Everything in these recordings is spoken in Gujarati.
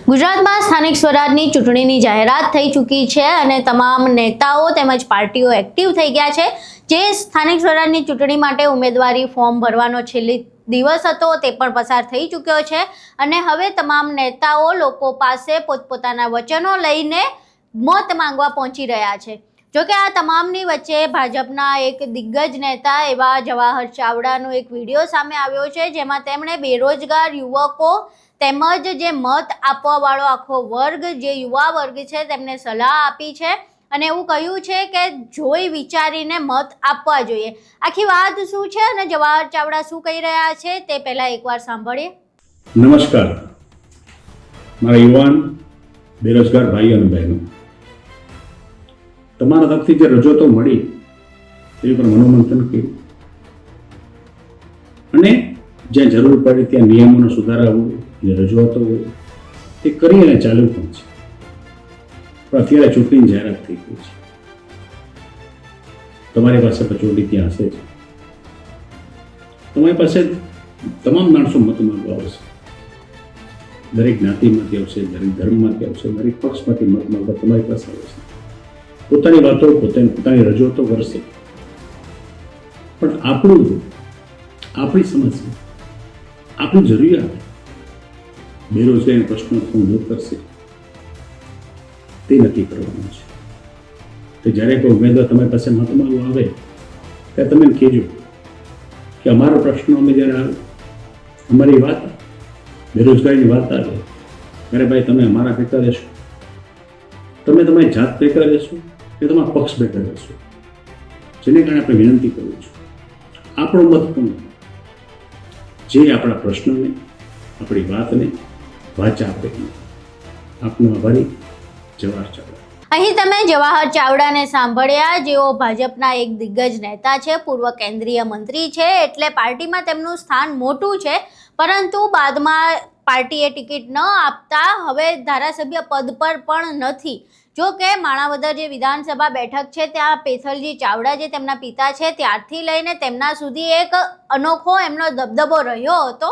ગુજરાતમાં સ્થાનિક સ્વરાજની ચૂંટણીની જાહેરાત થઈ ચૂકી છે અને તમામ નેતાઓ તેમજ પાર્ટીઓ એક્ટિવ થઈ ગયા છે। જે સ્થાનિક સ્વરાજની ચૂંટણી માટે ઉમેદવારી ફોર્મ ભરવાનો છેલ્લી દિવસ હતો તે પણ પસાર થઈ ચૂક્યો છે અને હવે તમામ નેતાઓ લોકો પાસે પોતપોતાના વચનો લઈને મત માંગવા પહોંચી રહ્યા છે। જોકે આ તમામની વચ્ચે ભાજપના એક દિગ્ગજ નેતા એવા જવાહર ચાવડાનો એક વિડીયો સામે આવ્યો છે, જેમાં તેમણે બેરોજગાર યુવકો તેમજ જે મત આપવાવાળો આખો વર્ગ, જે યુવા વર્ગ છે, તેમને સલાહ આપી છે અને એવું કહ્યું છે કે જોઈ વિચારીને મત આપવા જોઈએ। આખી વાત શું છે અને જવાહર ચાવડા શું કહી રહ્યા છે તે પહેલા એકવાર સાંભળીએ। નમસ્કાર, મારા યુવાન બેરોજગાર ભાઈ અને બહેનો, તમારા તરફથી જે રજૂઆતો મળી તે પર મનોમંથન કર્યું અને જ્યાં જરૂર પડે ત્યાં નિયમોનો સુધારા હોય, જે રજૂઆતો હોય તે કરી અને ચાલુ પણ છે। પણ અત્યારે ચૂંટણી જાહેરાત થઈ ગઈ છે, તમારી પાસે પચોડી ત્યાં હશે જ, તમારી પાસે તમામ માણસો મત માંગવા આવશે, દરેક જ્ઞાતિમાંથી આવશે, દરેક ધર્મમાંથી આવશે, દરેક પક્ષમાંથી મત માંગવા તમારી પાસે આવશે, પોતાની વાતો પોતાની રજૂઆતો કરશે। પણ આપણી સમસ્યા, આપણી જરૂરિયાત, બેરોજગારીના પ્રશ્નો કોણ દૂર કરશે તે નક્કી કરવાનું છે। તો જ્યારે કોઈ ઉમેદવાર તમારી પાસે મત માંગવા આવે ત્યારે તમે કહેજો કે અમારા પ્રશ્નો અમે જ્યારે અમારી વાત બેરોજગારીની વાત આવે ત્યારે ભાઈ તમે અમારા ભેગા રહેશો, તમે તમારી જાત ભેગા રહેશો કે તમારા પક્ષ ભેગા રહેશો, જેને કારણે આપણે વિનંતી કરું છું આપણો મત કોણ જે આપણા પ્રશ્નોને, આપણી વાતને વાચા આપે। આપનો આભારી, જવાહર ચાવડા। અહીં તમે જવાહર ચાવડાને સાંભળ્યા, જેઓ ભાજપના એક દિગ્ગજ નેતા છે, પૂર્વ કેન્દ્રીય મંત્રી છે, એટલે પાર્ટીમાં તેમનું સ્થાન મોટું છે, પરંતુ બાદમાં પાર્ટીએ ટિકિટ ન આપતા હવે ધારાસભ્ય પદ પર પણ નથી। જો કે માણાવદર જે વિધાનસભા બેઠક છે ત્યાં પેથલજી ચાવડા જે તેમના પિતા છે ત્યારથી લઈને તેમના સુધી એક અનોખો એમનો દબદબો રહ્યો હતો।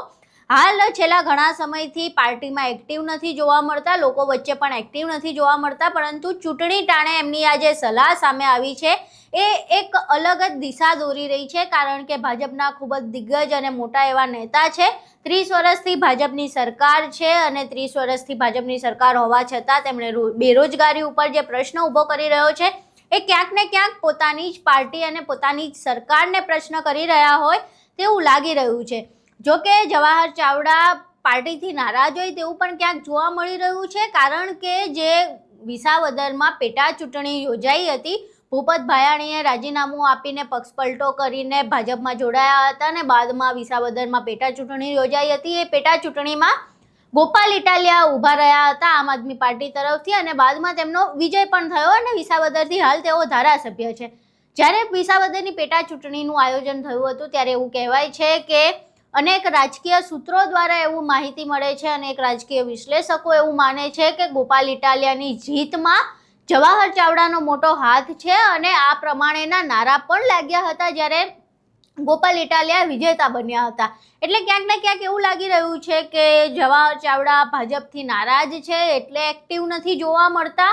હાલ છેલ્લા ઘણા સમયથી પાર્ટીમાં એક્ટિવ નથી જોવા મળતા, લોકો વચ્ચે પણ એક્ટિવ નથી જોવા મળતા, પરંતુ ચૂંટણી ટાણે એમની આ જે સલાહ સામે આવી છે એ એક અલગ જ દિશા દોરી રહી છે, કારણ કે ભાજપના ખૂબ જ દિગ્ગજ અને મોટા એવા નેતા છે। 30 વર્ષથી ભાજપની સરકાર છે અને 30 વર્ષથી ભાજપની સરકાર હોવા છતાં તેમણે બેરોજગારી ઉપર જે પ્રશ્ન ઊભો કરી રહ્યો છે એ ક્યાંક ને ક્યાંક પોતાની જ પાર્ટી અને પોતાની જ સરકારને પ્રશ્ન કરી રહ્યા હોય તેવું લાગી રહ્યું છે। જો કે જવાહર ચાવડા પાર્ટીથી નારાજ હોય તેવું પણ ક્યાંક જોવા મળી રહ્યું છે, કારણ કે જે વિસાવદરમાં પેટા ચૂંટણી યોજાઈ હતી, ભૂપત ભાયાણીએ રાજીનામું આપીને પક્ષપલટો કરીને ભાજપમાં જોડાયા હતા અને બાદમાં વિસાવદરમાં પેટા ચૂંટણી યોજાઈ હતી। એ પેટા ચૂંટણીમાં ગોપાલ ઇટાલિયા ઊભા રહ્યા હતા આમ આદમી પાર્ટી તરફથી અને બાદમાં તેમનો વિજય પણ થયો અને વિસાવદરથી હાલ તેઓ ધારાસભ્ય છે। જ્યારે વિસાવદરની પેટા ચૂંટણીનું આયોજન થયું હતું ત્યારે એવું કહેવાય છે કે અનેક રાજકીય સૂત્રો દ્વારા એવું માહિતી મળે છે અને એક રાજકીય વિશ્લેષકો એવું માને છે કે ગોપાલ ઇટાલિયાની જીતમાં જવાહર ચાવડાનો મોટો હાથ છે અને આ પ્રમાણેના નારા પણ લાગ્યા હતા જ્યારે ગોપાલ ઇટાલિયા વિજેતા બન્યા હતા। એટલે ક્યાંક ને ક્યાંક એવું લાગી રહ્યું છે કે જવાહર ચાવડા ભાજપથી નારાજ છે એટલે એક્ટિવ નથી જોવા મળતા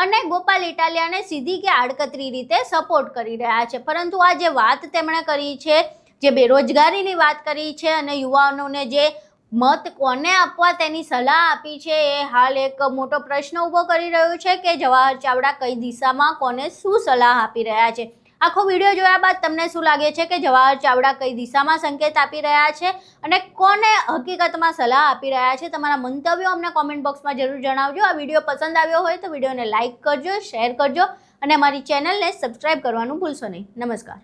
અને ગોપાલ ઇટાલિયાને સીધી કે આડકતરી રીતે સપોર્ટ કરી રહ્યા છે। પરંતુ આ જે વાત તેમણે કરી છે, જે બેરોજગારીની વાત કરી છે અને યુવાનોને જે મત કોને આપવા તેની સલાહ આપી છે એ હાલ એક મોટો પ્રશ્ન ઊભો કરી રહ્યો છે કે જવાહર ચાવડા કઈ દિશામાં કોને શું સલાહ આપી રહ્યા છે। આખો વિડીયો જોયા બાદ તમને શું લાગે છે કે જવાહર ચાવડા કઈ દિશામાં સંકેત આપી રહ્યા છે અને કોને હકીકતમાં સલાહ આપી રહ્યા છે? તમારા મંતવ્યો અમને કોમેન્ટ બોક્સમાં જરૂર જણાવજો। આ વિડીયો પસંદ આવ્યો હોય તો વિડીયોને લાઇક કરજો, શેર કરજો અને અમારી ચેનલને સબસ્ક્રાઇબ કરવાનું ભૂલશો નહીં। નમસ્કાર।